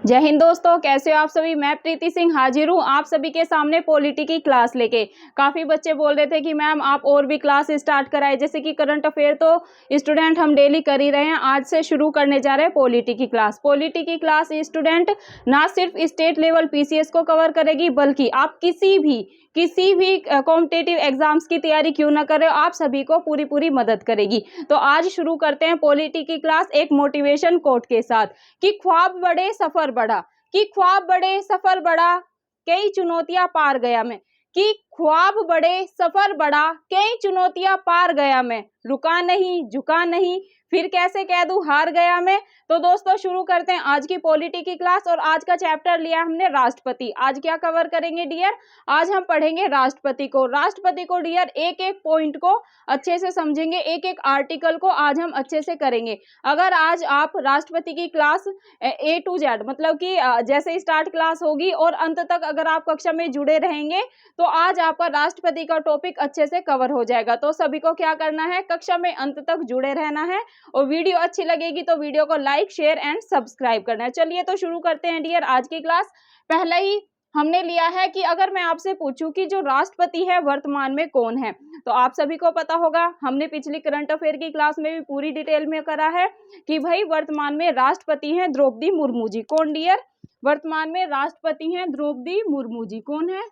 जय हिंद दोस्तों, कैसे हो आप सभी। मैं प्रीति सिंह हाजिर हूँ आप सभी के सामने पॉलिटी की क्लास लेके। काफ़ी बच्चे बोल रहे थे कि मैम आप और भी क्लास स्टार्ट कराए, जैसे कि करंट अफेयर तो स्टूडेंट हम डेली कर ही रहे हैं। आज से शुरू करने जा रहे हैं पॉलिटी की क्लास। पॉलिटी की क्लास स्टूडेंट ना सिर्फ स्टेट लेवल पीसीएस को कवर करेगी, बल्कि आप किसी भी कॉम्पिटिटिव एग्जाम्स की तैयारी क्यों ना करें, आप सभी को पूरी मदद करेगी। तो आज शुरू करते हैं पॉलिटी की क्लास एक मोटिवेशन कोट के साथ कि ख्वाब बड़े सफर बढ़ा, कि ख्वाब बड़े सफर बढ़ा, कई चुनौतियां पार गया मैं, कि ख्वाब बड़े सफर बढ़ा, कई चुनौतियां पार गया मैं, रुका नहीं झुका नहीं, फिर कैसे कह दूं हार गया मैं। तो दोस्तों शुरू करते हैं आज की पॉलिटी की क्लास। और आज का चैप्टर लिया हमने राष्ट्रपति। आज क्या कवर करेंगे डियर, आज हम पढ़ेंगे राष्ट्रपति को। राष्ट्रपति को डियर एक एक पॉइंट को अच्छे से समझेंगे, एक एक आर्टिकल को आज हम अच्छे से करेंगे। अगर आज आप राष्ट्रपति की क्लास A to Z मतलब कि जैसे स्टार्ट क्लास होगी और अंत तक अगर आप कक्षा में जुड़े रहेंगे तो आज आपका राष्ट्रपति का टॉपिक अच्छे से कवर हो जाएगा। तो सभी को क्या करना है, कक्षा में अंत तक जुड़े रहना है और वीडियो अच्छी लगेगी तो वीडियो को लाइक शेयर एंड सब्सक्राइब करना है। चलिए तो शुरू करते हैं डियर आज की क्लास। पहले ही हमने लिया है कि अगर मैं आपसे पूछूं कि जो राष्ट्रपति है वर्तमान में कौन है, तो आप सभी को पता होगा, हमने पिछली करंट अफेयर की क्लास में भी पूरी डिटेल में करा है कि भाई वर्तमान में राष्ट्रपति हैं द्रौपदी मुर्मू जी। कौन डियर, वर्तमान में राष्ट्रपति हैं द्रौपदी मुर्मू जी। कौन है,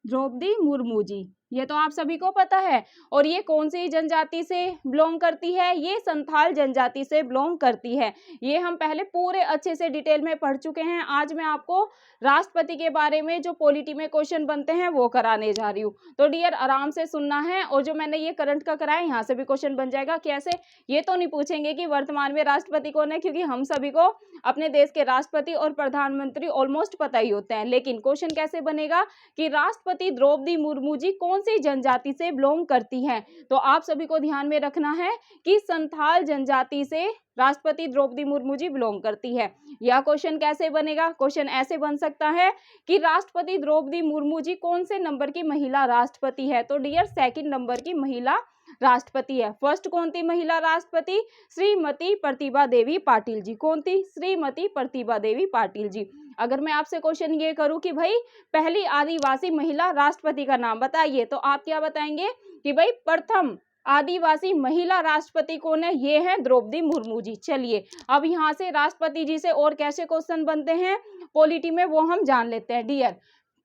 द्रौपदी मुर्मू जी। ये तो आप सभी को पता है। और ये कौन सी जनजाति से बिलोंग करती है, ये संथाल जनजाति से बिलोंग करती है। ये हम पहले पूरे अच्छे से डिटेल में पढ़ चुके हैं। आज मैं आपको राष्ट्रपति के बारे में जो पॉलिटी में क्वेश्चन बनते हैं वो कराने जा रही हूँ। तो डियर आराम से सुनना है। और जो मैंने ये करंट का कराया यहाँ से भी क्वेश्चन बन जाएगा। कैसे, ये तो नहीं पूछेंगे कि वर्तमान में राष्ट्रपति कौन है, क्योंकि हम सभी को अपने देश के राष्ट्रपति और प्रधानमंत्री ऑलमोस्ट पता ही होते हैं। लेकिन क्वेश्चन कैसे बनेगा कि राष्ट्रपति द्रौपदी मुर्मू जी कौन सी जनजाति से बिलोंग करती हैं। तो आप सभी को ध्यान में रखना है कि संथाल जनजाति से राष्ट्रपति द्रौपदी मुर्मू जी बिलोंग करती है। यह क्वेश्चन कैसे बनेगा, क्वेश्चन ऐसे बन सकता है कि राष्ट्रपति द्रौपदी मुर्मू जी कौन से नंबर की महिला राष्ट्रपति है। तो डियर सेकंड नंबर की महिला राष्ट्रपति है। फर्स्ट कौन थी महिला राष्ट्रपति, श्रीमती प्रतिभा देवी पाटिल जी। कौन थी, श्रीमती प्रतिभा देवी पाटिल जी। अगर मैं आपसे क्वेश्चन ये करूं कि भाई पहली आदिवासी महिला राष्ट्रपति का नाम बताइए, तो आप क्या बताएंगे कि भाई प्रथम आदिवासी महिला राष्ट्रपति कौन है, ये है द्रौपदी मुर्मू जी। चलिए अब यहाँ से राष्ट्रपति जी से और कैसे क्वेश्चन बनते हैं पॉलिटी में वो हम जान लेते हैं। डियर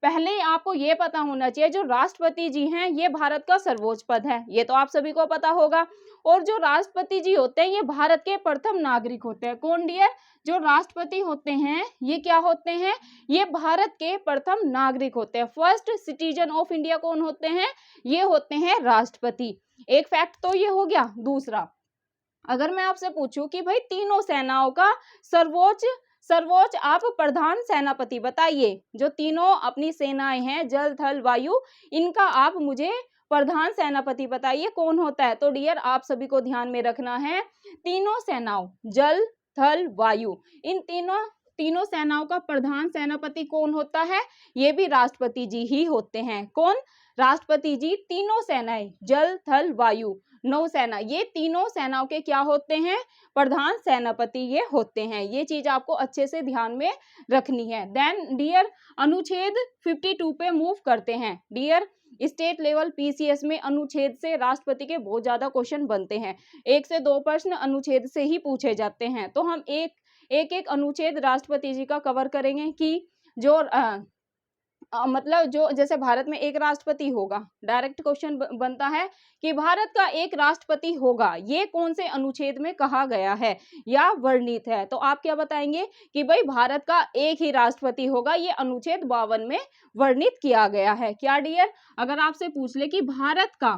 पहले आपको ये पता होना चाहिए जो राष्ट्रपति जी हैं ये भारत का सर्वोच्च पद है, ये तो आप सभी को पता होगा। और जो राष्ट्रपति जी होते हैं ये भारत के प्रथम नागरिक होते हैं। कौन डियर, जो राष्ट्रपति होते हैं ये क्या होते हैं, ये भारत के प्रथम नागरिक होते हैं। फर्स्ट सिटीजन ऑफ इंडिया कौन होते हैं, ये होते हैं राष्ट्रपति। एक फैक्ट तो ये हो गया। दूसरा, अगर मैं आपसे पूछूं कि भाई तीनों सेनाओं का सर्वोच्च आप प्रधान सेनापति बताइए, जो तीनों अपनी सेनाएं हैं जल थल वायु, इनका आप मुझे प्रधान सेनापति बताइए कौन होता है। तो डियर आप सभी को ध्यान में रखना है, तीनों सेनाओं जल थल वायु, इन तीनों सेनाओं का प्रधान सेनापति कौन होता है, ये भी राष्ट्रपति जी ही होते हैं। कौन, राष्ट्रपति जी। तीनों सेनाएं जल थल वायु नौसेना, ये तीनों सेनाओं के क्या होते हैं, प्रधान सेनापति ये होते हैं। ये चीज आपको अच्छे से ध्यान में रखनी है। देन डियर अनुच्छेद 52 पे मूव करते हैं। डियर स्टेट लेवल पीसीएस में अनुच्छेद से राष्ट्रपति के बहुत ज्यादा क्वेश्चन बनते हैं, 1 से 2 प्रश्न अनुच्छेद से ही पूछे जाते हैं। तो हम एक अनुच्छेद राष्ट्रपति जी का कवर करेंगे कि जो मतलब जो जैसे भारत में एक राष्ट्रपति होगा, डायरेक्ट क्वेश्चन बनता है कि भारत का एक राष्ट्रपति होगा, ये कौन से अनुच्छेद में कहा गया है या वर्णित है। तो आप क्या बताएंगे कि भाई भारत का एक ही राष्ट्रपति होगा, ये अनुच्छेद 52 में वर्णित किया गया है। क्या डियर, अगर आपसे पूछ ले कि भारत का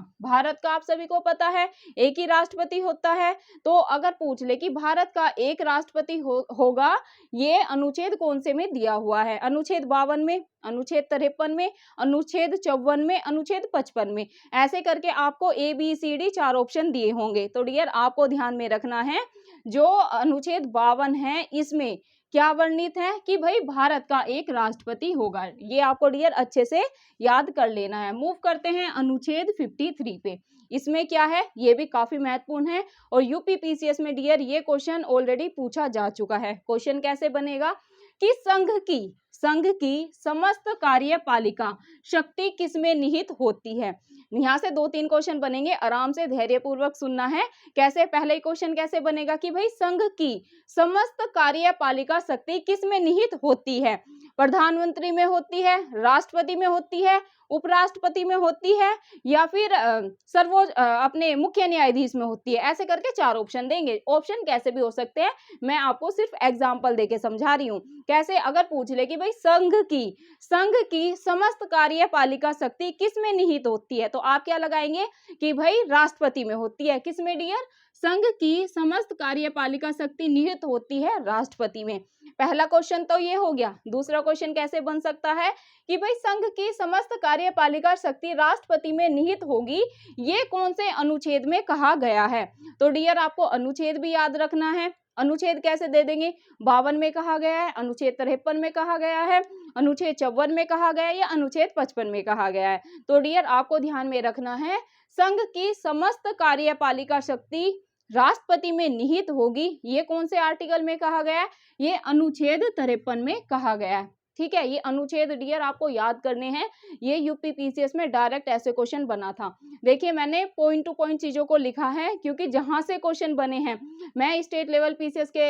आप सभी को पता है एक ही राष्ट्रपति होता है, तो अगर पूछ ले कि भारत का एक राष्ट्रपति होगा, ये अनुच्छेद कौन से में दिया हुआ है, अनुच्छेद 52 में। अनुच्छेद अनुच्छेद 53 में, अनुच्छेद 54 में, अनुच्छेद 55 में, ऐसे करके आपको ABCD 4 ऑप्शन दिए होंगे। तो डियर आपको ध्यान में रखना है जो अनुच्छेद 52 है इसमें क्या वर्णित है कि भाई भारत का एक राष्ट्रपति होगा। ये आपको डियर अच्छे से याद कर लेना है। मूव करते हैं अनुच्छेद 53 पे। इसमें क्या है, ये भी काफी महत्वपूर्ण है और यूपी पीसीएस में डियर ये क्वेश्चन ऑलरेडी पूछा जा चुका है। क्वेश्चन कैसे बनेगा कि संघ की समस्त कार्यपालिका शक्ति किसमें निहित होती है। यहाँ से 2-3 क्वेश्चन बनेंगे, आराम से धैर्यपूर्वक सुनना है। कैसे, पहले क्वेश्चन कैसे बनेगा कि भाई संघ की समस्त कार्यपालिका शक्ति किसमें निहित होती है। प्रधानमंत्री में होती है, राष्ट्रपति में होती है, उपराष्ट्रपति में होती है या फिर सर्वोच्च अपने मुख्य न्यायाधीश में होती है। ऐसे करके 4 ऑप्शन देंगे। ऑप्शन कैसे भी हो सकते हैं, मैं आपको सिर्फ एग्जांपल देके समझा रही हूँ। कैसे, अगर पूछ ले कि भाई संघ की समस्त कार्यपालिका शक्ति किसमें निहित होती है, तो आप क्या लगाएंगे कि भाई राष्ट्रपति में होती है। किसमें डियर, संघ की समस्त कार्यपालिका शक्ति निहित होती है राष्ट्रपति में। पहला क्वेश्चन तो ये हो गया। दूसरा क्वेश्चन कैसे बन सकता है कि भाई संघ की समस्त कार्यपालिका शक्ति राष्ट्रपति में निहित होगी, ये कौन से अनुच्छेद में कहा गया है। तो डियर आपको अनुच्छेद भी याद रखना है। अनुच्छेद कैसे दे देंगे, 52 में कहा गया है, अनुच्छेद 53 में कहा गया है, अनुच्छेद 54 में कहा गया है या अनुच्छेद 55 में कहा गया है। तो डियर आपको ध्यान में रखना है संघ की समस्त कार्यपालिका शक्ति राष्ट्रपति में निहित होगी, ये कौन से आर्टिकल में कहा गया है, ये अनुच्छेद 53 में कहा गया है। ठीक है, ये अनुच्छेद डियर आपको याद करने हैं। ये यूपी पीसीएस में डायरेक्ट ऐसे क्वेश्चन बना था। देखिए मैंने पॉइंट टू पॉइंट चीजों को लिखा है क्योंकि जहां से क्वेश्चन बने हैं, मैं स्टेट लेवल पीसीएस के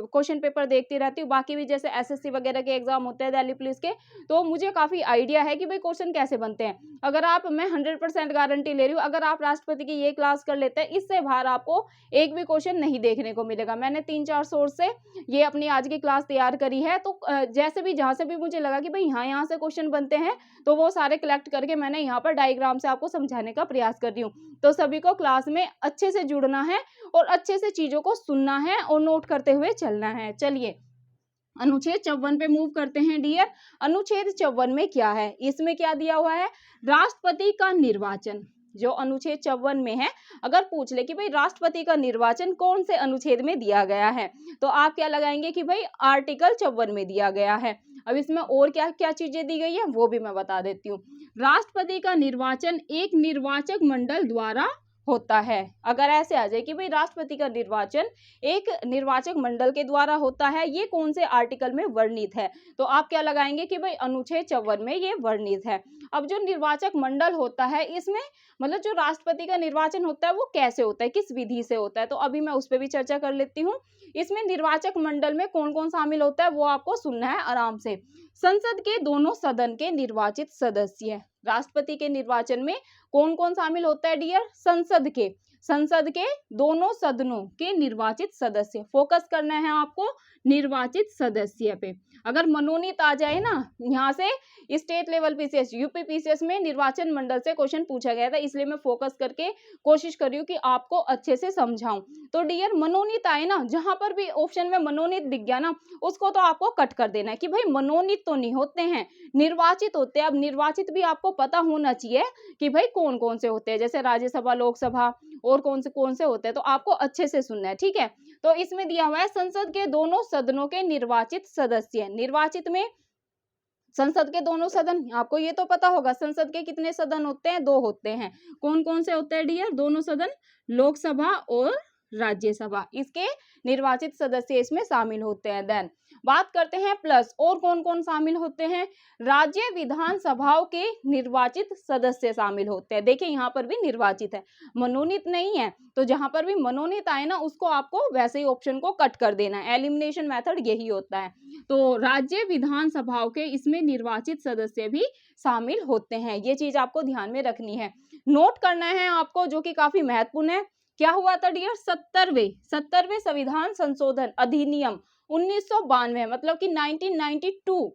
क्वेश्चन पेपर देखती रहती हूँ, बाकी भी जैसे एसएससी वगैरह के एग्जाम होते हैं दिल्ली पुलिस के, तो मुझे काफी आइडिया है कि भाई क्वेश्चन कैसे बनते हैं। अगर आप, मैं 100% गारंटी ले रही हूँ, अगर आप राष्ट्रपति की ये क्लास कर लेते हैं, इससे बाहर आपको एक भी क्वेश्चन नहीं देखने को मिलेगा। मैंने 3-4 सोर्स से ये अपनी आज की क्लास तैयार करी है, तो जैसे भी जहां से भी मुझे लगा कि भाई यहाँ से क्वेश्चन बनते हैं, तो वो सारे कलेक्ट करके मैंने यहाँ पर डायग्राम से आपको समझाने का प्रयास कर रही हूँ। तो सभी को क्लास में अच्छे से जुड़ना है और अच्छे से चीजों को सुनना है और नोट करते हुए चलना है। चलिए अनुच्छेद 54 पे मूव करते हैं डियर। अनुच्छेद 54 में क्या है, इसमें क्या दिया हुआ है, राष्ट्रपति का निर्वाचन। जो अनुच्छेद 54 में है, अगर पूछ ले कि भाई राष्ट्रपति का निर्वाचन कौन से अनुच्छेद में दिया गया है, तो आप क्या लगाएंगे कि भाई आर्टिकल 54 में दिया गया है। अब इसमें और क्या क्या चीजें दी गई है वो भी मैं बता देती हूँ। राष्ट्रपति का निर्वाचन एक निर्वाचक मंडल द्वारा होता है। अगर ऐसे आ जाए कि भाई राष्ट्रपति का निर्वाचन एक निर्वाचक मंडल के द्वारा होता है, ये कौन से आर्टिकल में वर्णित है, तो आप क्या लगाएंगे कि भाई अनुच्छेद 54 में ये वर्णित है। अब जो निर्वाचक मंडल होता है, इसमें मतलब जो राष्ट्रपति का निर्वाचन होता है वो कैसे होता है, किस विधि से होता है, तो अभी मैं उस पर भी चर्चा कर लेती हूँ। इसमें निर्वाचक मंडल में कौन कौन शामिल होता है वो आपको सुनना है आराम से। संसद के दोनों सदन के निर्वाचित सदस्य, राष्ट्रपति के निर्वाचन में कौन कौन शामिल होता है डियर, संसद के दोनों सदनों के निर्वाचित सदस्य। फोकस करना है आपको निर्वाचित सदस्य पे। अगर मनोनीत आ जाए ना, यहाँ से state level PCS, UP PCS में निर्वाचन मंडल से क्वेश्चन पूछा गया था, इसलिए मैं फोकस करके कोशिश कर रही हूँ कि आपको अच्छे से समझाऊं। तो डियर मनोनीत आए ना, जहां पर भी ऑप्शन में मनोनीत दिख गया ना, उसको तो आपको कट कर देना है कि भाई मनोनीत तो नहीं होते हैं, निर्वाचित होते हैं। अब निर्वाचित भी आपको पता होना चाहिए कि भाई कौन कौन से होते हैं, जैसे राज्यसभा, लोकसभा और कौन से होते हैं, तो आपको अच्छे से सुनना है। ठीक है, तो इसमें दिया हुआ है संसद के दोनों सदनों के निर्वाचित सदस्य। निर्वाचित में संसद के दोनों सदन, आपको ये तो पता होगा संसद के कितने सदन होते हैं, 2 होते हैं। कौन कौन से होते हैं डियर, दोनों सदन, लोकसभा और राज्यसभा, इसके निर्वाचित सदस्य इसमें शामिल होते हैं। देन बात करते हैं प्लस और कौन कौन शामिल होते हैं, राज्य विधानसभाओं के निर्वाचित सदस्य शामिल होते हैं। देखिए यहाँ पर भी निर्वाचित है, मनोनीत नहीं है, तो जहां पर भी मनोनीत आए ना, उसको आपको वैसे ही ऑप्शन को कट कर देना है। एलिमिनेशन मेथड यही होता है। तो राज्य विधानसभाओं के इसमें निर्वाचित सदस्य भी शामिल होते हैं, ये चीज आपको ध्यान में रखनी है, नोट करना है आपको, जो कि काफी महत्वपूर्ण है। क्या हुआ था डियर, 70वें संविधान संशोधन अधिनियम 1992, मतलब कि 1992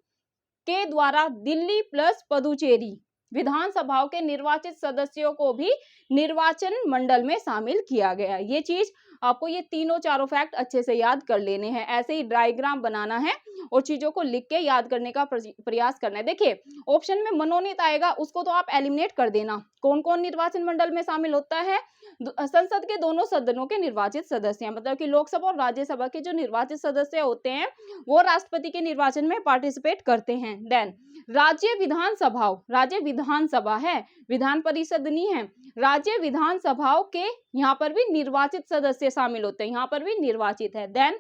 के द्वारा दिल्ली प्लस पुदुचेरी, विधानसभाओं के निर्वाचित सदस्यों को भी निर्वाचन मंडल में शामिल किया गया। ये चीज आपको, ये तीनों चारों फैक्ट अच्छे से याद कर लेने हैं। ऐसे ही डायग्राम बनाना है और चीजों को लिख के याद करने का प्रयास करना है। देखिए ऑप्शन में मनोनीत आएगा, उसको तो आप एलिमिनेट कर देना। कौन कौन निर्वाचन मंडल में शामिल होता है? संसद के दोनों सदनों के निर्वाचित सदस्य, मतलब कि लोकसभा और राज्यसभा के जो निर्वाचित सदस्य होते हैं वो राष्ट्रपति के निर्वाचन में पार्टिसिपेट करते हैं। देन राज्य विधानसभाओं, राज्य विधानसभा है, विधान परिषद नहीं है, राज्य विधानसभाओं के यहाँ पर भी निर्वाचित सदस्य शामिल होते हैं, यहाँ पर भी निर्वाचित है। देन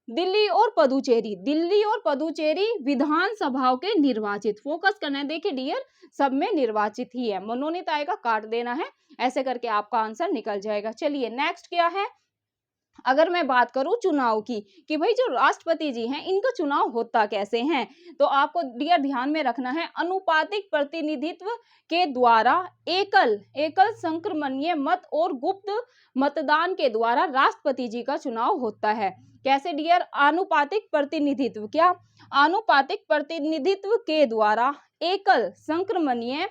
दिल्ली और पुदुचेरी, दिल्ली और पुदुचेरी विधानसभाओं के निर्वाचित, फोकस करना है। देखिए डियर, सब में निर्वाचित ही है, मनोनीत आएगा काट देना है, ऐसे करके आपका आंसर निकल जाएगा। चलिए नेक्स्ट क्या है, अगर मैं बात करूं चुनाव की कि भाई जो राष्ट्रपति जी हैं इनका चुनाव होता कैसे हैं, तो आपको डियर ध्यान में रखना है, अनुपातिक प्रतिनिधित्व के द्वारा एकल संक्रमणीय मत और गुप्त मतदान के द्वारा राष्ट्रपति जी का चुनाव होता है। कैसे डियर? आनुपातिक प्रतिनिधित्व, क्या? आनुपातिक प्रतिनिधित्व के द्वारा एकल संक्रमणीय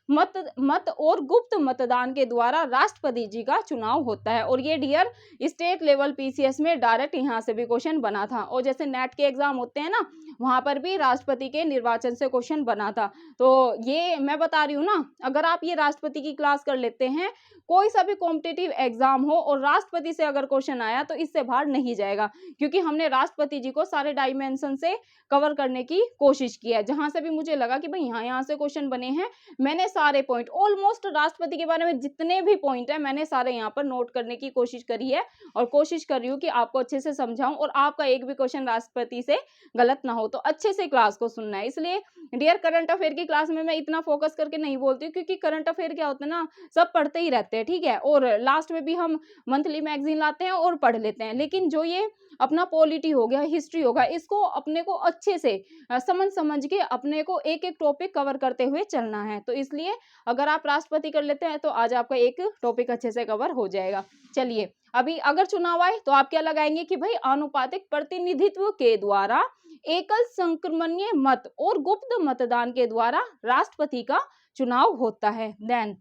मत और गुप्त मतदान के द्वारा राष्ट्रपति जी का चुनाव होता है। और ये डियर स्टेट लेवल पीसीएस में डायरेक्ट यहाँ से भी क्वेश्चन बना था, और जैसे नेट के एग्जाम होते हैं ना, वहां पर भी राष्ट्रपति के निर्वाचन से क्वेश्चन बना था। तो ये मैं बता रही हूँ ना, अगर आप ये राष्ट्रपति की क्लास कर लेते हैं, कोई सा भी कॉम्पिटिटिव एग्जाम हो और राष्ट्रपति से अगर क्वेश्चन आया तो इससे बाहर नहीं जाएगा, क्योंकि हमने राष्ट्रपति जी को सारे डायमेंशन से कवर करने की कोशिश की है। जहां से भी मुझे लगा कि भाई यहाँ से क्वेश्चन बने हैं, मैंने सारे पॉइंट, ऑलमोस्ट राष्ट्रपति के बारे में जितने भी पॉइंट है मैंने सारे यहाँ पर नोट करने की कोशिश करी है, और कोशिश कर रही हूँ कि आपको अच्छे से समझाऊं और आपका एक भी क्वेश्चन राष्ट्रपति से गलत ना हो। तो अच्छे से क्लास को सुनना है। इसलिए डियर करंट अफेयर की क्लास में मैं इतना फोकस करके नहीं बोलती हूँ, क्योंकि करंट अफेयर क्या होता है ना, सब पढ़ते ही रहते हैं, ठीक है, और लास्ट में भी हम मंथली मैगजीन लाते हैं और पढ़ लेते हैं। लेकिन जो ये अपना पॉलिटी हो गया, हिस्ट्री होगा, इसको अपने को अच्छे से समझ के अपने को एक एक टॉपिक कवर करते हुए चलना है। तो इसलिए अगर आप राष्ट्रपति कर लेते हैं तो आज आपका एक टॉपिक अच्छे से कवर हो जाएगा। चलिए अभी अगर चुनाव आए तो आप क्या लगाएंगे कि भाई आनुपातिक प्रतिनिधित्व के द्वारा एकल संक्रमणीय मत और गुप्त मतदान के द्वारा राष्ट्रपति का चुनाव होता है। देन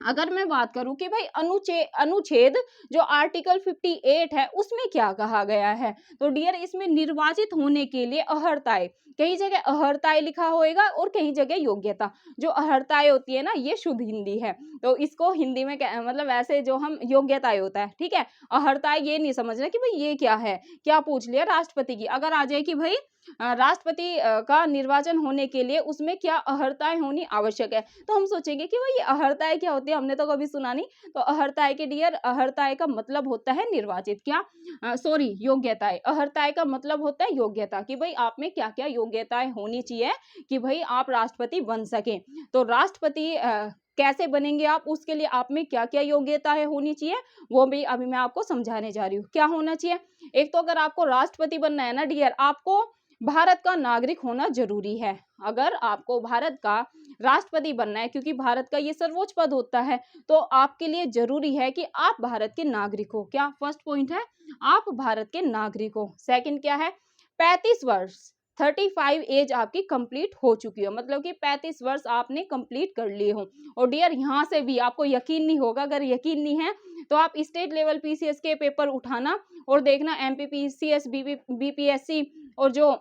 अगर मैं बात करूं कि भाई अनुच्छेद जो आर्टिकल 58 है उसमें क्या कहा गया है, तो डियर इसमें निर्वाचित होने के लिए अहर्ताएं, कई जगह अहर्ताएं लिखा होएगा और कई जगह योग्यता। जो अहर्ताएं होती है ना, ये शुद्ध हिंदी है, तो इसको हिंदी में मतलब ऐसे जो हम योग्यताएं होता है, ठीक है। अहर्ताएं ये नहीं समझना कि भाई ये क्या है, क्या पूछ लिया राष्ट्रपति की, अगर आ जाए कि भाई राष्ट्रपति का निर्वाचन होने के लिए उसमें क्या अहर्ताएं होनी आवश्यक है, तो हम सोचेंगे कि भाई ये अहर्ताएं क्या होती है, हमने तो कभी सुना नहीं। तो अहर्ताएं के डियर, अहर्ताएं का मतलब होता है निर्वाचित, क्या सॉरी योग्यताएं, अहर्ताएं का मतलब होता है योग्यता, कि भाई आप में क्या क्या योग्यताएं होनी चाहिए कि भाई आप राष्ट्रपति बन सके। तो राष्ट्रपति कैसे बनेंगे आप, उसके लिए आप में क्या क्या योग्यताएं होनी चाहिए, वो भी अभी मैं आपको समझाने जा रही हूँ। क्या होना चाहिए, एक तो अगर आपको राष्ट्रपति बनना है ना डियर, आपको भारत का नागरिक होना जरूरी है। अगर आपको भारत का राष्ट्रपति बनना है, क्योंकि भारत का ये सर्वोच्च पद होता है, तो आपके लिए जरूरी है कि आप भारत के नागरिक हो। क्या फर्स्ट पॉइंट है, आप भारत के नागरिक हो। सेकंड क्या है, 35 वर्ष 35 एज आपकी कंप्लीट हो चुकी हो, मतलब कि 35 वर्ष आपने कंप्लीट कर लिए हो। और डियर यहाँ से भी आपको यकीन नहीं होगा, अगर यकीन नहीं है तो आप स्टेट लेवल पीसीएस के पेपर उठाना और देखना, एमपीपीसीएस, बीपीएससी और जो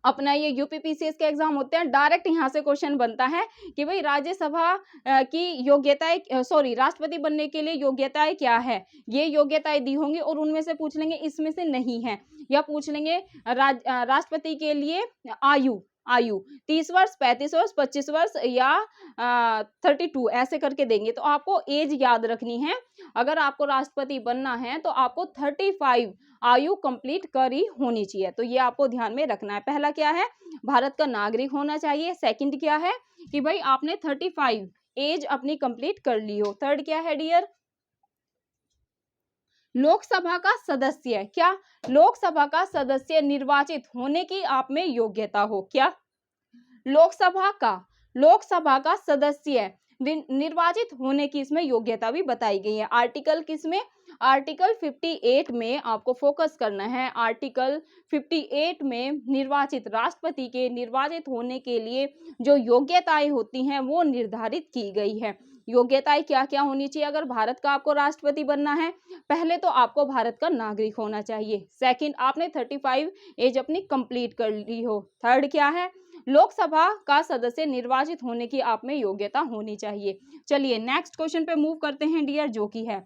अपना ये यूपीपीसीएस के एग्जाम होते हैं, डायरेक्ट यहाँ से क्वेश्चन बनता है कि भाई राज्यसभा की योग्यताएं, सॉरी राष्ट्रपति बनने के लिए योग्यताएं क्या है, ये योग्यताएं दी होंगी और उनमें से पूछ लेंगे इसमें से नहीं है, या पूछ लेंगे राष्ट्रपति के लिए आयु 30 वर्ष, 35 वर्ष, 25 वर्ष या 32, ऐसे करके देंगे। तो आपको एज याद रखनी है, अगर आपको राष्ट्रपति बनना है तो आपको 35 आयु कंप्लीट करी होनी चाहिए। तो ये आपको ध्यान में रखना है। पहला क्या है, भारत का नागरिक होना चाहिए। सेकंड क्या है कि भाई आपने 35 एज अपनी कंप्लीट कर ली हो। थर्ड क्या है डियर, लोकसभा का सदस्य, क्या लोकसभा का सदस्य निर्वाचित होने की आप में योग्यता हो। क्या लोकसभा का सदस्य निर्वाचित होने की इसमें योग्यता भी बताई गई है। आर्टिकल किसमें, आर्टिकल 58 में आपको फोकस करना है। आर्टिकल 58 में निर्वाचित राष्ट्रपति के निर्वाचित होने के लिए जो योग्यताएं होती हैं वो निर्धारित की गई है। योग्यताएं क्या क्या होनी चाहिए अगर भारत का आपको राष्ट्रपति बनना है? पहले तो आपको भारत का नागरिक होना चाहिए। सेकंड, आपने 35 एज अपनी कंप्लीट कर ली हो। थर्ड क्या है? लोकसभा का सदस्य निर्वाचित होने की आप में योग्यता होनी चाहिए। चलिए नेक्स्ट क्वेश्चन पे मूव करते हैं डियर, जो कि है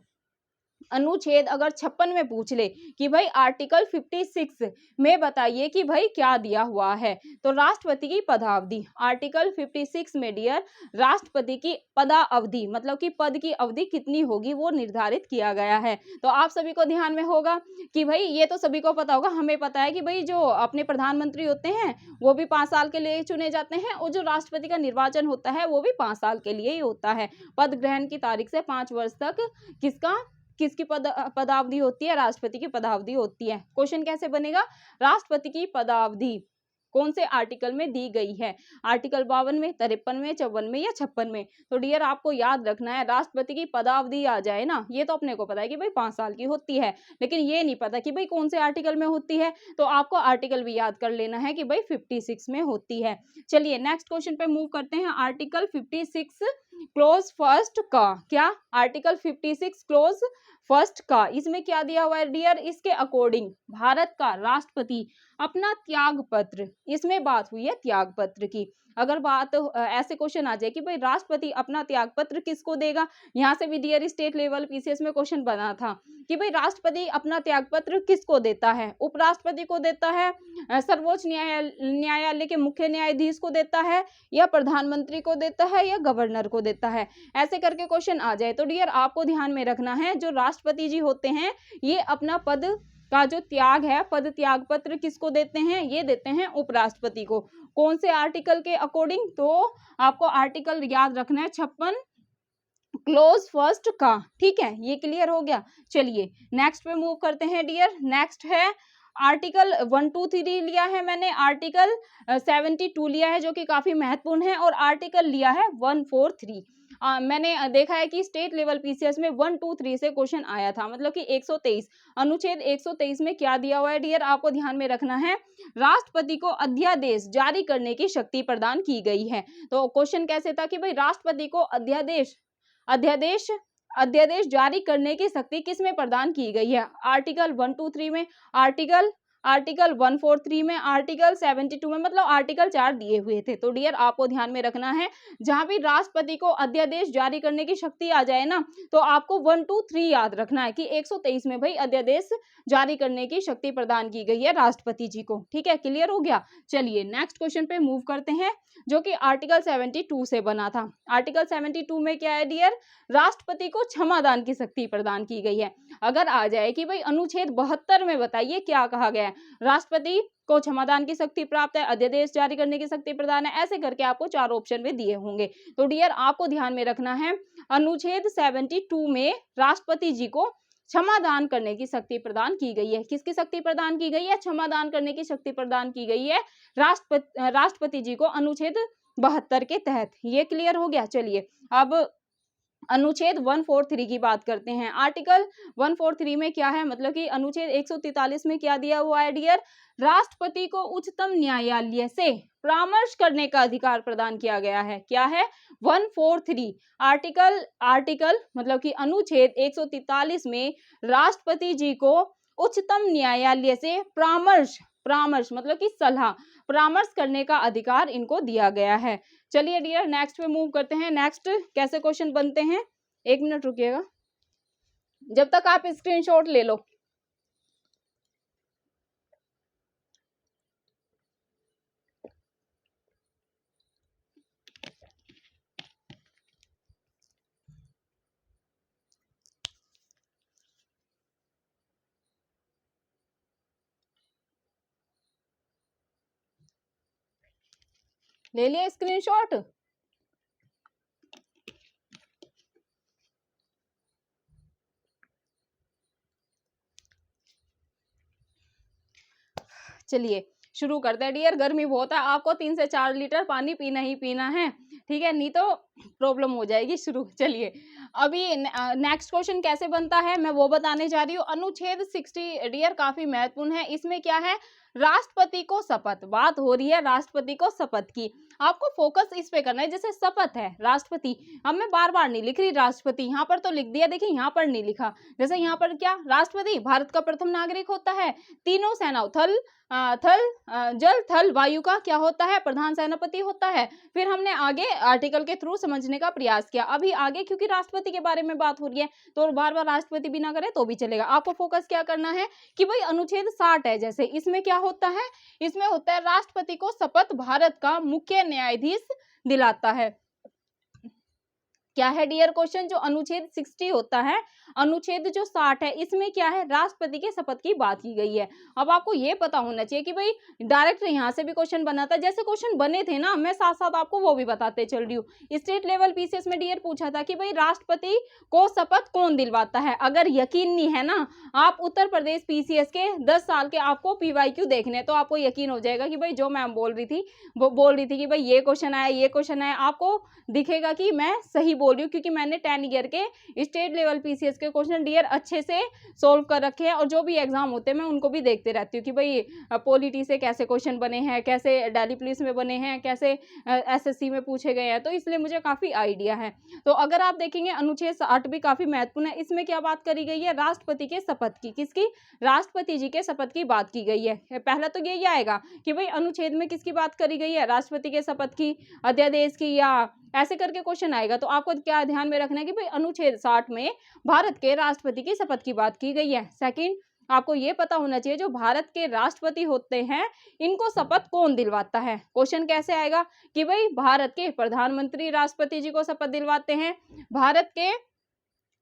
अनुच्छेद अगर 56 में पूछ ले कि भाई आर्टिकल 56 में बताइए कि भाई क्या दिया हुआ है, तो राष्ट्रपति की पदावधि। आर्टिकल 56 में डियर राष्ट्रपति की पदावधि मतलब कि पद की अवधि कितनी होगी वो निर्धारित किया गया है। तो आप सभी को ध्यान में होगा कि भाई ये तो सभी को पता होगा, हमें पता है कि भाई जो अपने प्रधानमंत्री होते हैं वो भी 5 साल के लिए चुने जाते हैं और जो राष्ट्रपति का निर्वाचन होता है वो भी 5 साल के लिए ही होता है। पद ग्रहण की तारीख से 5 वर्ष तक किसकी पदावधि होती है? राष्ट्रपति की पदावधि होती है। क्वेश्चन कैसे बनेगा? राष्ट्रपति की पदावधि कौन से आर्टिकल में दी गई है? आर्टिकल 52 में, 53 में, 54 में या 56 में? तो डियर आपको याद रखना है, राष्ट्रपति की पदावधि आ जाए ना, ये तो अपने को पता है कि भाई 5 साल की होती है, लेकिन ये नहीं पता कि भाई कौन से आर्टिकल में होती है। तो आपको आर्टिकल भी याद कर लेना है कि भाई 56 में होती है। चलिए नेक्स्ट क्वेश्चन पे मूव करते हैं। आर्टिकल 56 क्लोज फर्स्ट का क्या? आर्टिकल 56 क्लोज फर्स्ट का इसमें क्या दिया हुआ है डियर? इसके अकॉर्डिंग भारत का राष्ट्रपति अपना त्याग पत्र, इसमें बात हुई है त्याग पत्र की। अगर बात ऐसे क्वेश्चन आ जाए कि भाई राष्ट्रपति अपना त्याग पत्र किसको देगा, यहाँ से भी डियर स्टेट लेवल पीसीएस में क्वेश्चन बना था कि भाई राष्ट्रपति अपना त्याग पत्र किसको देता है? उपराष्ट्रपति को देता है, सर्वोच्च न्यायालय के मुख्य न्यायाधीश को देता है, या प्रधानमंत्री को देता है, या गवर्नर को देता है? ऐसे करके क्वेश्चन आ जाए तो डियर आपको ध्यान में रखना है जो राष्ट्रपति जी होते हैं ये अपना पद का जो त्याग है, पद त्याग पत्र किसको देते हैं? ये देते हैं उपराष्ट्रपति को। कौन से आर्टिकल के अकॉर्डिंग? तो आपको आर्टिकल याद रखना है 56 क्लोज फर्स्ट का। ठीक है, ये क्लियर हो गया। चलिए नेक्स्ट पे मूव करते हैं डियर। नेक्स्ट है आर्टिकल 123 लिया है मैंने, आर्टिकल 72 लिया है जो कि काफी महत्वपूर्ण है, और आर्टिकल लिया है 143। मैंने देखा है कि स्टेट लेवल पीसीएस में 123 से क्वेश्चन आया था, मतलब कि 123 अनुच्छेद 123 में क्या दिया हुआ है डियर आपको ध्यान में रखना है? राष्ट्रपति को अध्यादेश जारी करने की शक्ति प्रदान की गई है। तो क्वेश्चन कैसे था कि भाई राष्ट्रपति को अध्यादेश जारी करने की शक्ति किसमें प्रदान की गई है? आर्टिकल 123 में, आर्टिकल 143 में, आर्टिकल 72 में, मतलब आर्टिकल 4 दिए हुए थे। तो डियर आपको ध्यान में रखना है जहां भी राष्ट्रपति को अध्यादेश जारी करने की शक्ति आ जाए ना, तो आपको 123 याद रखना है कि 123 में भाई अध्यादेश जारी करने की शक्ति प्रदान की गई है राष्ट्रपति जी को। ठीक है, क्लियर हो गया। चलिए नेक्स्ट क्वेश्चन पे मूव करते हैं जो कि आर्टिकल 72 से बना था। आर्टिकल 72 में क्या है डियर? राष्ट्रपति को क्षमादान की शक्ति प्रदान की गई है। अगर आ जाए कि भाई अनुच्छेद 72 में बताइए क्या कहा गया है? राष्ट्रपति को क्षमादान की शक्ति प्राप्त है, अध्यादेश जारी करने की शक्ति प्रदान है, ऐसे करके आपको 4 ऑप्शन में दिए होंगे। तो डियर आपको ध्यान में रखना है अनुच्छेद 72 में राष्ट्रपति जी को क्षमादान करने की शक्ति प्रदान की गई है। किसकी शक्ति प्रदान की गई है? क्षमादान करने की शक्ति प्रदान की गई है राष्ट्रपति जी को अनुच्छेद 72 के तहत। ये क्लियर हो गया। चलिए अब अनुच्छेद 143 की बात करते हैं। आर्टिकल 143 में क्या है, मतलब कि अनुच्छेद 143 में क्या दिया हुआ है डियर? राष्ट्रपति को उच्चतम न्यायालय से परामर्श करने का अधिकार प्रदान किया गया है। क्या है? 143 आर्टिकल मतलब कि अनुच्छेद 143 में राष्ट्रपति जी को उच्चतम न्यायालय से परामर्श मतलब कि सलाह परामर्श करने का अधिकार इनको दिया गया है। चलिए डियर नेक्स्ट पे मूव करते हैं। नेक्स्ट कैसे क्वेश्चन बनते हैं, 1 मिनट रुकिएगा, जब तक आप स्क्रीनशॉट ले लो। ले लिया स्क्रीनशॉट? चलिए शुरू करते हैं डियर। गर्मी बहुत है, आपको 3 से 4 लीटर पानी पीना ही पीना है। ठीक है, नहीं तो प्रॉब्लम हो जाएगी शुरू। चलिए अभी नेक्स्ट क्वेश्चन कैसे बनता है मैं वो बताने जा रही हूँ। अनुच्छेद 60 डियर काफी महत्वपूर्ण है। इसमें क्या है, राष्ट्रपति को शपथ, बात हो रही है राष्ट्रपति को शपथ की। आपको फोकस इस पे करना है, जैसे शपथ है राष्ट्रपति, अब मैं बार बार नहीं लिख रही राष्ट्रपति, यहाँ पर तो लिख दिया, देखिए यहाँ पर नहीं लिखा। जैसे यहाँ पर क्या, राष्ट्रपति भारत का प्रथम नागरिक होता है, तीनों सेनाओं जल थल वायु का क्या होता है, प्रधान सेनापति होता है। फिर हमने आगे आर्टिकल के थ्रू समझने का प्रयास किया। अभी आगे क्योंकि राष्ट्रपति के बारे में बात हो रही है तो बार बार राष्ट्रपति भी ना करें तो भी चलेगा। आपको फोकस क्या करना है कि भाई अनुच्छेद 60 है, जैसे इसमें क्या होता है, इसमें होता है राष्ट्रपति को शपथ भारत का मुख्य न्यायाधीश दिलाता है। क्या है डियर क्वेश्चन, जो अनुच्छेद 60 होता है, अनुच्छेद जो 60 है, इसमें क्या है, राष्ट्रपति के शपथ की बात की गई है। अब आपको ये पता होना चाहिए कि भाई डायरेक्ट यहाँ से भी क्वेश्चन बना था, जैसे क्वेश्चन बने थे ना, मैं साथ साथ आपको वो भी बताते चल रही हूँ। स्टेट लेवल पीसीएस में डियर पूछा था कि भाई राष्ट्रपति को शपथ कौन दिलवाता है। अगर यकीन नहीं है ना, आप उत्तर प्रदेश पीसीएस के 10 साल के आपको पीवाईक्यू देखने, तो आपको यकीन हो जाएगा कि भाई जो मैम बोल रही थी वो बोल रही थी कि भाई ये क्वेश्चन आया, ये क्वेश्चन आया, आपको दिखेगा कि मैं सही बोल रही हूँ, क्योंकि मैंने 10 ईयर के स्टेट लेवल पीसीएस के क्वेश्चन डियर अच्छे से सोल्व कर रखे हैं, और जो भी एग्जाम होते हैं मैं उनको भी देखते रहती हूँ कि भाई पॉलिटी से कैसे क्वेश्चन बने हैं, कैसे दिल्ली पुलिस में बने हैं, कैसे एसएससी में पूछे गए हैं, तो इसलिए मुझे काफी आइडिया है। तो अगर आप देखेंगे अनुच्छेद 60 भी काफी महत्वपूर्ण है। इसमें क्या बात करी गई है, राष्ट्रपति के शपथ की, किसकी, राष्ट्रपति जी के शपथ की बात की गई है। पहला तो यही आएगा कि भाई अनुच्छेद में किसकी बात करी गई है, राष्ट्रपति के शपथ की, अध्यादेश की, या ऐसे करके क्वेश्चन आएगा। तो आपको क्या ध्यान में रखना है कि भाई अनुच्छेद 60 में भारत के राष्ट्रपति की शपथ की बात की गई है। सेकंड, आपको ये पता होना चाहिए जो भारत के राष्ट्रपति होते हैं इनको शपथ कौन दिलवाता है। क्वेश्चन कैसे आएगा कि भाई भारत के प्रधानमंत्री राष्ट्रपति जी को शपथ दिलवाते हैं, भारत के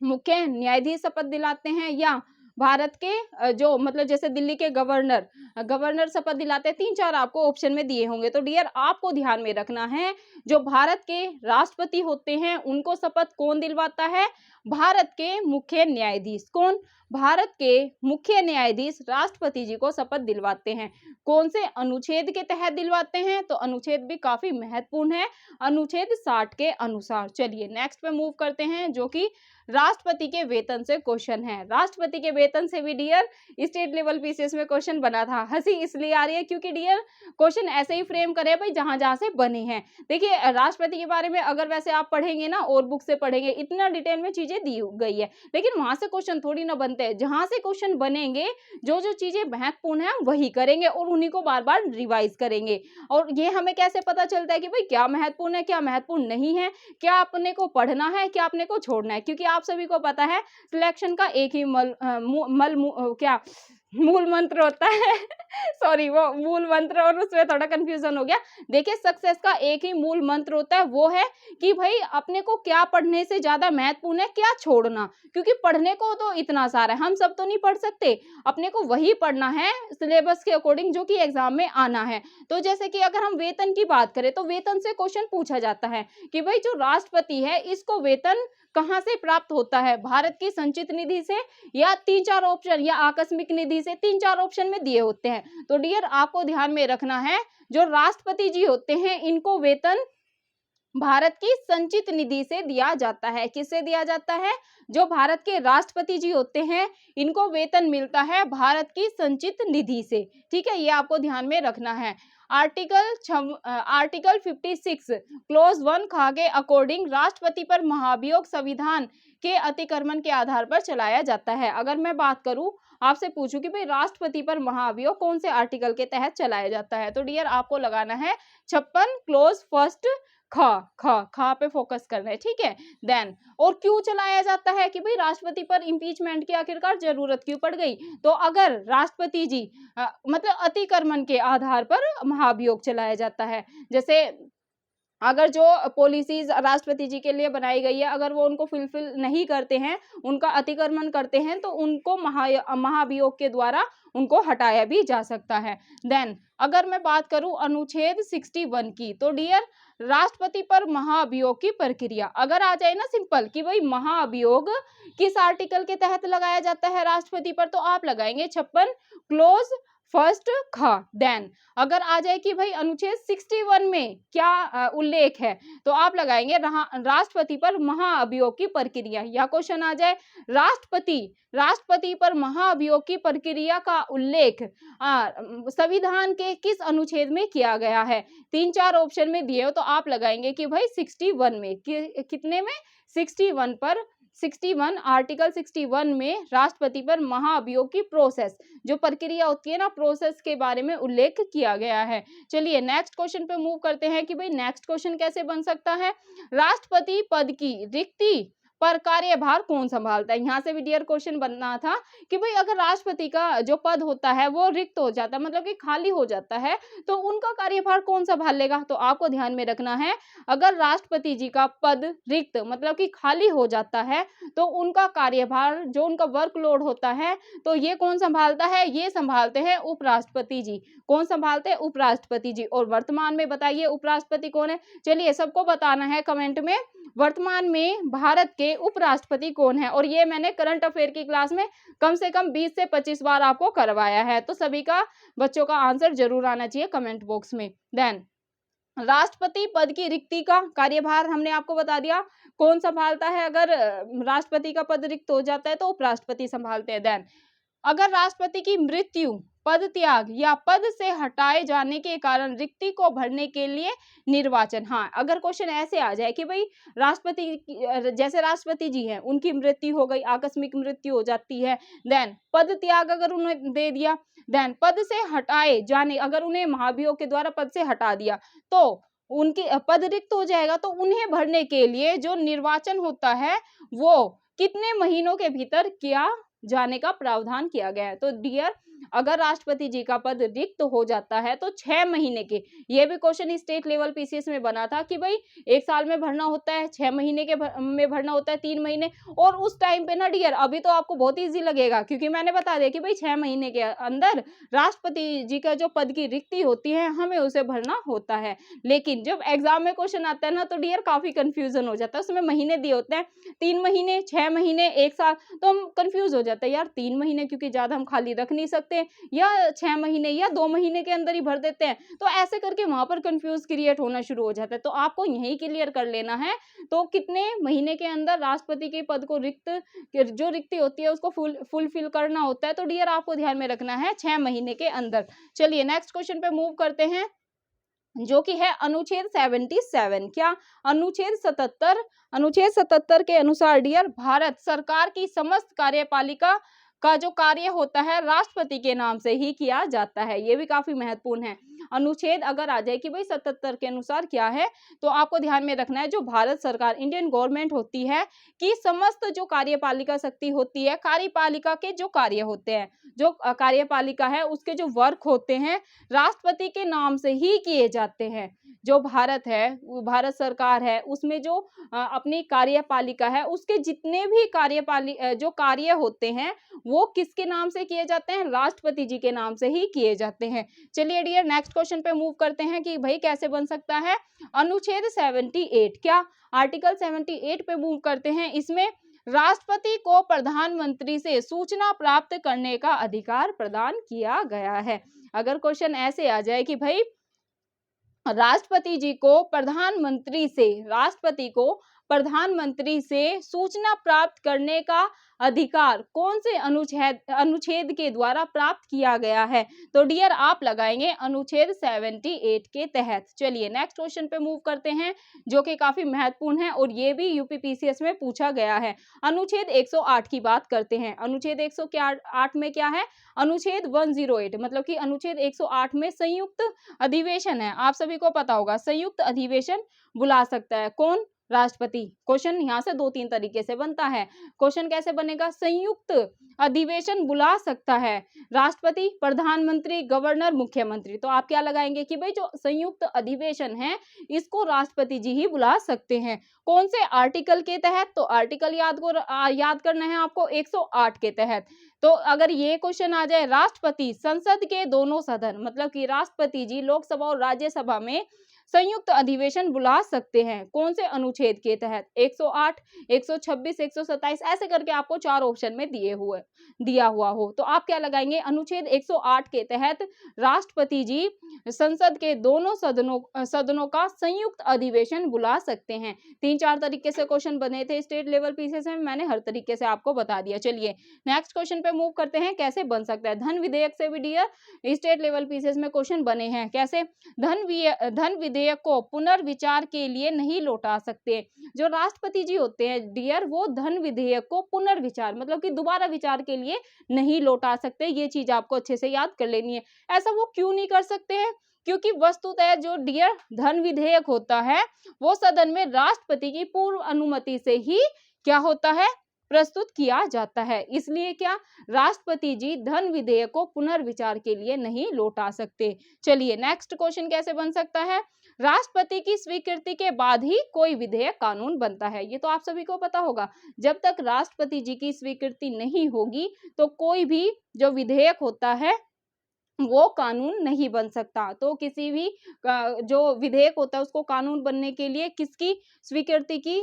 मुख्य न्यायाधीश शपथ दिलाते हैं, या भारत के जो मतलब जैसे दिल्ली के गवर्नर शपथ दिलाते हैं। 3-4 आपको ऑप्शन में दिए होंगे। तो डियर आपको ध्यान में रखना है जो भारत के राष्ट्रपति होते हैं उनको शपथ कौन दिलवाता है, भारत के मुख्य न्यायाधीश। कौन, भारत के मुख्य न्यायाधीश राष्ट्रपति जी को शपथ दिलवाते हैं। कौन से अनुच्छेद के तहत दिलवाते हैं, तो अनुच्छेद भी काफी महत्वपूर्ण है, अनुच्छेद 60 के अनुसार। चलिए नेक्स्ट पे मूव करते हैं, जो कि राष्ट्रपति के वेतन से क्वेश्चन है। राष्ट्रपति के वेतन से भी डियर स्टेट लेवल पीसीएस में क्वेश्चन बना था। हंसी इसलिए आ रही है क्योंकि डियर क्वेश्चन ऐसे ही फ्रेम करे भाई जहां जहां से बने हैं। देखिए राष्ट्रपति के बारे में अगर वैसे आप पढ़ेंगे ना और बुक से पढ़ेंगे, इतना डिटेल में चीजें दी गई है, लेकिन वहां से क्वेश्चन थोड़ी ना बनते हैं। जहां से क्वेश्चन बनेंगे जो जो चीजें महत्वपूर्ण है वही करेंगे और उन्हीं को बार बार रिवाइज करेंगे। और ये हमें कैसे पता चलता है कि भाई क्या महत्वपूर्ण है, क्या महत्वपूर्ण नहीं है, क्या अपने को पढ़ना है, क्या अपने को छोड़ना है। क्योंकि आप सभी को पता है सिलेक्शन का एक ही मूल मंत्र होता है सॉरी वो मूल मंत्र, और उसमें थोड़ा कंफ्यूजन हो गया। देखिए सक्सेस का एक ही मूल मंत्र होता है, वो है कि भाई अपने को क्या पढ़ने से ज्यादा महत्वपूर्ण है, क्या छोड़ना। क्योंकि पढ़ने को तो इतना सारा है, हम सब तो नहीं पढ़ सकते, अपने को वही पढ़ना है सिलेबस के अकॉर्डिंग जो कि एग्जाम में आना है। तो जैसे कि अगर हम वेतन की बात करें तो वेतन से क्वेश्चन पूछा जाता है कि भाई जो राष्ट्रपति है इसको वेतन कहां से प्राप्त होता है, भारत की संचित निधि से, या 3-4 ऑप्शन, या आकस्मिक निधि से, 3-4 ऑप्शन में दिए होते हैं। तो डियर आपको ध्यान में रखना है जो राष्ट्रपति जी होते हैं इनको वेतन भारत की संचित निधि से दिया जाता है। किससे दिया जाता है, जो भारत के राष्ट्रपति जी होते हैं इनको वेतन मिलता है भारत की संचित निधि से। ठीक है, ये आपको ध्यान में रखना है। आर्टिकल 56 क्लोज 1 खा के अकॉर्डिंग राष्ट्रपति पर महाभियोग संविधान के अतिक्रमण के आधार पर चलाया जाता है। अगर मैं बात करूं, आपसे पूछूं कि भाई राष्ट्रपति पर महाभियोग कौन से आर्टिकल के तहत चलाया जाता है, तो डियर आपको लगाना है 56 क्लोज फर्स्ट खा पे फोकस करना है। ठीक है, देन और क्यों चलाया जाता है कि भाई राष्ट्रपति पर इम्पीचमेंट की आखिरकार जरूरत क्यों पड़ गई। तो अगर राष्ट्रपति जी मतलब अतिक्रमण के आधार पर महाभियोग चलाया जाता है, जैसे अगर जो पॉलिसीज राष्ट्रपति जी के लिए बनाई गई है अगर वो उनको फुलफिल नहीं करते हैं, उनका अतिक्रमण करते हैं, तो उनको महाभियोग के द्वारा उनको हटाया भी जा सकता है। देन अगर मैं बात करूं अनुच्छेद 61 की, तो डियर राष्ट्रपति पर महाभियोग की प्रक्रिया अगर आ जाए ना सिंपल कि भाई महाभियोग किस आर्टिकल के तहत लगाया जाता है राष्ट्रपति पर, तो आप लगाएंगे 56 क्लोज फर्स्ट ख। देन अगर आ जाए कि भाई अनुच्छेद 61 में क्या उल्लेख है, तो आप लगाएंगे राष्ट्रपति पर महाअभियोग की प्रक्रिया। या क्वेश्चन आ जाए राष्ट्रपति पर महाअभियोग की प्रक्रिया का उल्लेख संविधान के किस अनुच्छेद में किया गया है। 3-4 ऑप्शन में दिए हो तो आप लगाएंगे कि भाई 61 में। कितने में? 61 पर। 61 आर्टिकल 61 में राष्ट्रपति पर महाअभियोग की प्रोसेस, जो प्रक्रिया होती है ना, प्रोसेस के बारे में उल्लेख किया गया है। चलिए नेक्स्ट क्वेश्चन पे मूव करते हैं कि भाई नेक्स्ट क्वेश्चन कैसे बन सकता है। राष्ट्रपति पद की रिक्ति पर कार्यभार कौन संभालता है। यहाँ से भी डियर क्वेश्चन बनना था कि भाई अगर राष्ट्रपति का जो पद होता है वो रिक्त हो जाता है, मतलब कि खाली हो जाता है, तो उनका कार्यभार कौन संभाल लेगा। तो आपको ध्यान में रखना है, अगर राष्ट्रपति जी का पद रिक्त मतलब कि खाली हो जाता है, तो उनका कार्यभार, जो उनका वर्कलोड होता है, तो ये कौन संभालता है, ये संभालते हैं उपराष्ट्रपति जी। कौन संभालते हैं? उपराष्ट्रपति जी। और वर्तमान में बताइए उपराष्ट्रपति कौन है। चलिए सबको बताना है कमेंट में, वर्तमान में भारत के उपराष्ट्रपति कौन है। और ये मैंने करंट अफेयर की क्लास में कम से कम 20 से 25 बार आपको करवाया है, तो सभी का बच्चों का आंसर जरूर आना चाहिए कमेंट बॉक्स में। देन राष्ट्रपति पद की रिक्ति का कार्यभार हमने आपको बता दिया कौन संभालता है। अगर राष्ट्रपति का पद रिक्त हो जाता है तो उपराष्ट्रपति संभालते हैं। देन अगर राष्ट्रपति की मृत्यु, पद त्याग या पद से हटाए जाने के कारण रिक्ति को भरने के लिए निर्वाचन। हाँ, अगर क्वेश्चन ऐसे आ जाए कि भाई राष्ट्रपति, जैसे राष्ट्रपति जी हैं, उनकी मृत्यु हो गई, आकस्मिक मृत्यु हो जाती है, देन पद त्याग अगर उन्हें दे दिया, देन पद से हटाए जाने, अगर उन्हें महाभियोग के द्वारा पद से हटा दिया, तो उनकी पद रिक्त हो जाएगा। तो उन्हें भरने के लिए जो निर्वाचन होता है वो कितने महीनों के भीतर किया जाने का प्रावधान किया गया है। तो डियर अगर राष्ट्रपति जी का पद रिक्त हो जाता है तो 6 महीने के, ये भी क्वेश्चन स्टेट लेवल पीसीएस में बना था कि भाई 1 साल में भरना होता है, 6 महीने के में भरना होता है, 3 महीने। और उस टाइम पे ना डियर, अभी तो आपको बहुत इजी लगेगा क्योंकि मैंने बता दिया कि भाई 6 महीने के अंदर राष्ट्रपति जी का जो पद की रिक्ति होती है हमें उसे भरना होता है। लेकिन जब एग्जाम में क्वेश्चन आता है ना तो डियर काफी कंफ्यूजन हो जाता है, उसमें महीने दिए होते हैं 3 महीने, 6 महीने, 1 साल, तो हम कंफ्यूज हो जाते हैं यार 3 महीने क्योंकि ज्यादा हम खाली रख नहीं सकते, या 6 महीने या 2 महीने के अंदर ही भर देते हैं। तो ऐसे करके वहां पर कंफ्यूज क्रिएट होना शुरू हो जाता है। तो आपको यही क्लियर कर लेना है, तो कितने महीने के अंदर राष्ट्रपति के पद को जो रिक्ति होती है उसको फुलफिल करना होता है। तो डियर आपको ध्यान में रखना है 6 महीने के अंदर। चलिए नेक्स्ट क्वेश्चन पे मूव करते हैं, जो कि है अनुच्छेद 77। क्या? अनुच्छेद 77 के अनुसार डियर भारत सरकार की समस्त कार्यपालिका का जो कार्य होता है राष्ट्रपति के नाम से ही किया जाता है। ये भी काफी महत्वपूर्ण है। अनुच्छेद अगर आ जाए कि भाई 77 के अनुसार क्या है, तो आपको ध्यान में रखना है जो भारत सरकार, इंडियन गवर्नमेंट होती है कि समस्त जो कार्यपालिका शक्ति होती है, कार्यपालिका के जो कार्य होते हैं, जो कार्यपालिका है उसके जो वर्क होते हैं राष्ट्रपति के नाम से ही किए जाते हैं। जो भारत है, भारत सरकार है, उसमें जो अपनी कार्यपालिका है उसके जितने भी जो कार्य होते हैं वो किसके नाम से किए जाते हैं? राष्ट्रपति जी के नाम से ही किए जाते हैं। चलिए डियर नेक्स्ट क्वेश्चन पे मूव करते हैं कि भाई कैसे बन सकता है अनुच्छेद 78। क्या? आर्टिकल 78 पे मूव करते हैं। इसमें राष्ट्रपति को प्रधानमंत्री से सूचना प्राप्त करने का अधिकार प्रदान किया गया है। अगर क्वेश्चन ऐसे आ जाए कि भाई राष्ट्रपति को प्रधानमंत्री से सूचना प्राप्त करने का अधिकार कौन से अनुच्छेद के द्वारा प्राप्त किया गया है? तो डियर आप लगाएंगे अनुच्छेद 78 के तहत। चलिए नेक्स्ट क्वेश्चन पे मूव करते हैं, जो कि काफी महत्वपूर्ण है और ये भी यूपीपीसीएस में पूछा गया है। अनुच्छेद 108 की बात करते हैं। अनुच्छेद 108 में क्या है? अनुच्छेद 108 मतलब कि अनुच्छेद 108 में संयुक्त अधिवेशन है। आप सभी को पता होगा संयुक्त अधिवेशन बुला सकता है कौन? राष्ट्रपति। क्वेश्चन यहाँ से 2-3 तरीके से बनता है। क्वेश्चन कैसे बनेगा? संयुक्त अधिवेशन बुला सकता है राष्ट्रपति, प्रधानमंत्री, गवर्नर, मुख्यमंत्री। तो आप क्या लगाएंगे कि भाई जो संयुक्त अधिवेशन है इसको राष्ट्रपति जी ही बुला सकते हैं। कौन से आर्टिकल के तहत? तो आर्टिकल याद करना है आपको 108 के तहत। तो अगर ये क्वेश्चन आ जाए राष्ट्रपति संसद के दोनों सदन, मतलब कि राष्ट्रपति जी लोकसभा और राज्यसभा में संयुक्त अधिवेशन बुला सकते हैं? कौन से अनुच्छेद के तहत? 108, 126, 127 ऐसे करके आपको 4 ऑप्शन में दिया हुआ हो, तो आप क्या लगाएंगे? अनुच्छेद 108 के तहत राष्ट्रपति जी संसद के दोनों सदनों का संयुक्त अधिवेशन बुला सकते हैं। 3-4 तरीके से क्वेश्चन बने थे स्टेट लेवल पीसीएस में, मैंने हर तरीके से आपको बता दिया। चलिए नेक्स्ट क्वेश्चन पे मूव करते हैं, कैसे बन सकता है? धन विधेयक से भी डियर स्टेट लेवल पीसीएस में क्वेश्चन बने हैं। कैसे? धन विधेयक को पुनर्विचार के लिए नहीं लौटा सकते। जो राष्ट्रपति जी होते हैं डियर, वो धन विधेयक को पुनर्विचार मतलब कि दोबारा विचार के लिए नहीं लौटा सकते। ये चीज आपको अच्छे से याद कर लेनी है। ऐसा वो क्यों नहीं कर सकते हैं? क्योंकि वस्तुतः जो डियर धन विधेयक होता है वो सदन में राष्ट्रपति की पूर्व अनुमति से ही क्या होता है? प्रस्तुत किया जाता है। इसलिए क्या राष्ट्रपति जी धन विधेयक को पुनर्विचार के लिए नहीं लौटा सकते। चलिए नेक्स्ट क्वेश्चन कैसे बन सकता है? राष्ट्रपति की स्वीकृति के बाद ही कोई विधेयक कानून बनता है। ये तो आप सभी को पता होगा, जब तक राष्ट्रपति जी की स्वीकृति नहीं होगी तो कोई भी जो विधेयक होता है वो कानून नहीं बन सकता। तो किसी भी जो विधेयक होता है उसको कानून बनने के लिए किसकी स्वीकृति की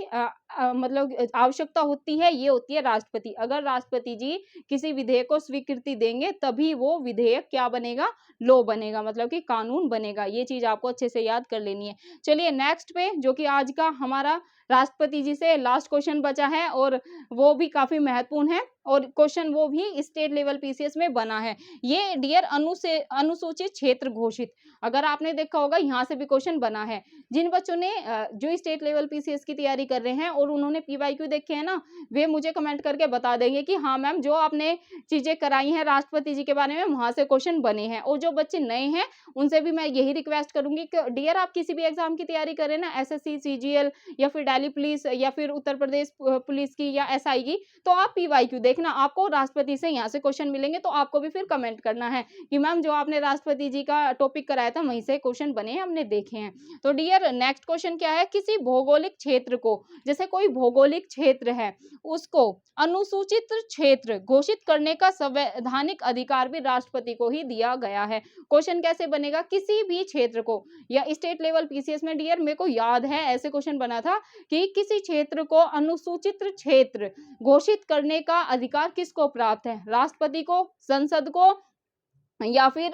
मतलब आवश्यकता होती है? ये होती है राष्ट्रपति। अगर राष्ट्रपति जी किसी विधेयक को स्वीकृति देंगे तभी वो विधेयक क्या बनेगा? लॉ बनेगा, मतलब कि कानून बनेगा। ये चीज आपको अच्छे से याद कर लेनी है। चलिए नेक्स्ट पे, जो कि आज का हमारा राष्ट्रपति जी से लास्ट क्वेश्चन बचा है और वो भी काफी महत्वपूर्ण है और क्वेश्चन वो भी स्टेट लेवल पीसीएस में बना है। ये डियर अनुसूचित क्षेत्र घोषित, अगर आपने देखा होगा यहाँ से भी क्वेश्चन बना है। जिन बच्चों ने जो स्टेट लेवल पीसीएस की तैयारी कर रहे हैं और उन्होंने पीवाईक्यू देखे हैं ना, वे मुझे कमेंट करके बता देंगे कि हाँ मैम जो आपने चीजें कराई हैं राष्ट्रपति जी के बारे में वहां से क्वेश्चन बने हैं। और जो बच्चे नए हैं उनसे भी मैं यही रिक्वेस्ट करूंगी कि डियर आप किसी भी एग्जाम की तैयारी करें ना, एसएससी, सीजीएल या फिर दिल्ली पुलिस या फिर उत्तर प्रदेश पुलिस की या एसआई की, तो आप पीवाईक्यू देखना, आपको राष्ट्रपति से यहाँ से क्वेश्चन मिलेंगे। तो आपको भी फिर कमेंट करना है कि मैम जो आपने राष्ट्रपति जी का टॉपिक कराया था वहीं से क्वेश्चन बने हैं, हमने देखे हैं। तो डियर नेक्स्ट क्वेश्चन क्या है? किसी भौगोलिक क्षेत्र को, जैसे कोई भौगोलिक क्षेत्र है उसको अनुसूचित क्षेत्र घोषित करने का संवैधानिक अधिकार भी राष्ट्रपति को ही दिया गया है। क्वेश्चन कैसे बनेगा? किसी भी क्षेत्र को, या स्टेट लेवल पीसीएस में डियर मेरे को याद है ऐसे क्वेश्चन बना था कि किसी क्षेत्र को अनुसूचित क्षेत्र घोषित करने का अधिकार किसको प्राप्त है? राष्ट्रपति को, संसद को या फिर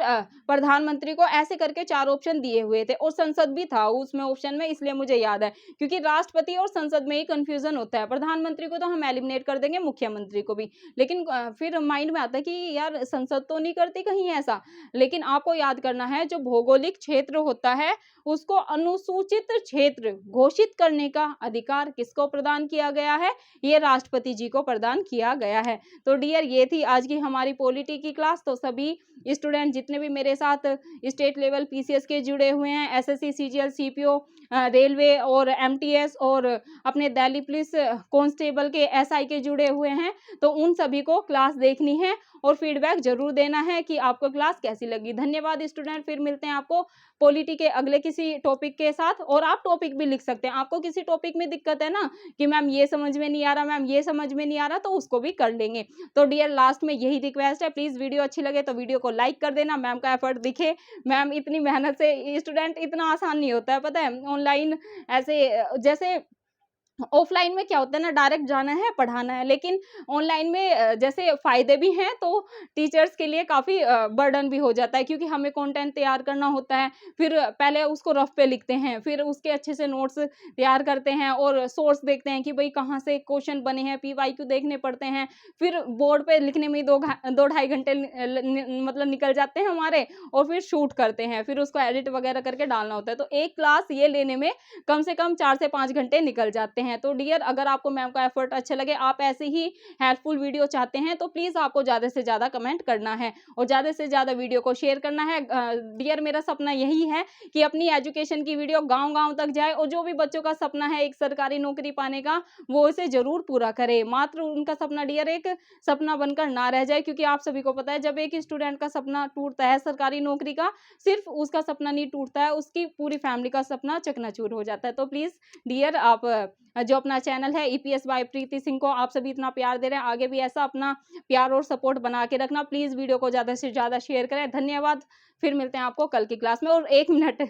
प्रधानमंत्री को। ऐसे करके 4 ऑप्शन दिए हुए थे और संसद भी था उसमें ऑप्शन में, इसलिए मुझे याद है, क्योंकि राष्ट्रपति और संसद में ही कंफ्यूजन होता है। प्रधानमंत्री को तो हम एलिमिनेट कर देंगे, मुख्यमंत्री को भी, लेकिन फिर माइंड में आता है कि यार संसद तो नहीं करती कहीं ऐसा। लेकिन आपको याद करना है जो भौगोलिक क्षेत्र होता है उसको अनुसूचित क्षेत्र घोषित करने का अधिकार किसको प्रदान किया गया है? ये राष्ट्रपति जी को प्रदान किया गया है। तो डियर ये थी आज की हमारी पॉलिटी की क्लास। तो सभी स्टूडेंट जितने भी मेरे साथ स्टेट लेवल पीसीएस के जुड़े हुए हैं, एसएससी, सीजीएल, सीपीओ, रेलवे और एमटीएस और अपने दिल्ली पुलिस कांस्टेबल के एसआई के जुड़े हुए हैं, तो उन सभी को क्लास देखनी है और फीडबैक जरूर देना है कि आपको क्लास कैसी लगी। धन्यवाद स्टूडेंट, फिर मिलते हैं आपको पॉलिटी के अगले किसी टॉपिक के साथ। और आप टॉपिक भी लिख सकते हैं, आपको किसी टॉपिक में दिक्कत है ना कि मैम ये समझ में नहीं आ रहा, मैम ये समझ में नहीं आ रहा, तो उसको भी कर लेंगे। तो डियर लास्ट में यही रिक्वेस्ट है, प्लीज वीडियो अच्छी लगे तो वीडियो को लाइक कर देना, मैम का एफर्ट दिखे। मैम इतनी मेहनत से, स्टूडेंट इतना आसान नहीं होता है पता है, ऑनलाइन ऐसे जैसे ऑफलाइन में क्या होता है ना, डायरेक्ट जाना है पढ़ाना है, लेकिन ऑनलाइन में जैसे फायदे भी हैं तो टीचर्स के लिए काफ़ी बर्डन भी हो जाता है, क्योंकि हमें कंटेंट तैयार करना होता है, फिर पहले उसको रफ पे लिखते हैं, फिर उसके अच्छे से नोट्स तैयार करते हैं और सोर्स देखते हैं कि भाई कहाँ से क्वेश्चन बने हैं, पीवाईक्यू देखने पड़ते हैं, फिर बोर्ड पे लिखने में 2-2.5 घंटे मतलब निकल जाते हैं हमारे, और फिर शूट करते हैं, फिर उसको एडिट वगैरह करके डालना होता है। तो एक क्लास ये लेने में कम से कम 4 से 5 घंटे निकल जाते हैं। तो डियर अगर आपको मैम का एफर्ट अच्छा लगे, आप ऐसे ही हेल्पफुल वीडियो चाहते हैं, तो प्लीज आपको ज्यादा से ज्यादा कमेंट करना है और ज्यादा से ज्यादा वीडियो को शेयर करना है। डियर मेरा सपना यही है कि अपनी एजुकेशन की वीडियो गांव-गांव तक जाए और जो भी बच्चों का सपना है एक सरकारी नौकरी पाने का, वो इसे जरूर पूरा करे। मात्र उनका सपना डियर एक सपना बनकर ना रह जाए, क्योंकि आप सभी को पता है जब एक स्टूडेंट का सपना टूटता है सरकारी नौकरी का, सिर्फ उसका सपना नहीं टूटता है, उसकी पूरी फैमिली का सपना चकनाचूर हो जाता है। तो प्लीज डियर आप जो अपना चैनल है ईपीएस बाय प्रीति सिंह को आप सभी इतना प्यार दे रहे हैं, आगे भी ऐसा अपना प्यार और सपोर्ट बना के रखना। प्लीज़ वीडियो को ज़्यादा से ज़्यादा शेयर करें। धन्यवाद। फिर मिलते हैं आपको कल की क्लास में। और 1 मिनट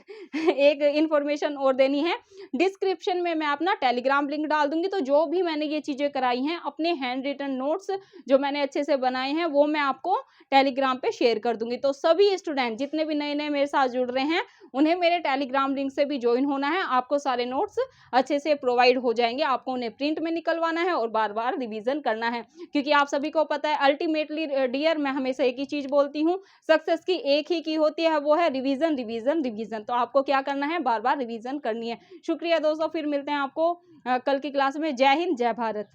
एक इन्फॉर्मेशन और देनी है। डिस्क्रिप्शन में मैं अपना टेलीग्राम लिंक डाल दूँगी, तो जो भी मैंने ये चीज़ें कराई हैं, अपने हैंड रिटन नोट्स जो मैंने अच्छे से बनाए हैं, वो मैं आपको टेलीग्राम पे शेयर कर दूँगी। तो सभी स्टूडेंट जितने भी नए-नए मेरे साथ जुड़ रहे हैं, उन्हें मेरे टेलीग्राम लिंक से भी जॉइन होना है। आपको सारे नोट्स अच्छे से प्रोवाइड हो जाएँगे। आपको उन्हें प्रिंट में निकलवाना है और बार-बार रिवीजन करना है, क्योंकि आप सभी को पता है अल्टीमेटली डियर मैं हमेशा एक ही चीज़ बोलती हूँ, सक्सेस की एक ही की होती है, वो है रिवीजन, रिवीजन, रिवीजन। तो आपको क्या करना है, बार-बार रिवीजन करनी है। शुक्रिया दोस्तों, फिर मिलते हैं आपको कल की क्लास में। जय हिंद, जय भारत।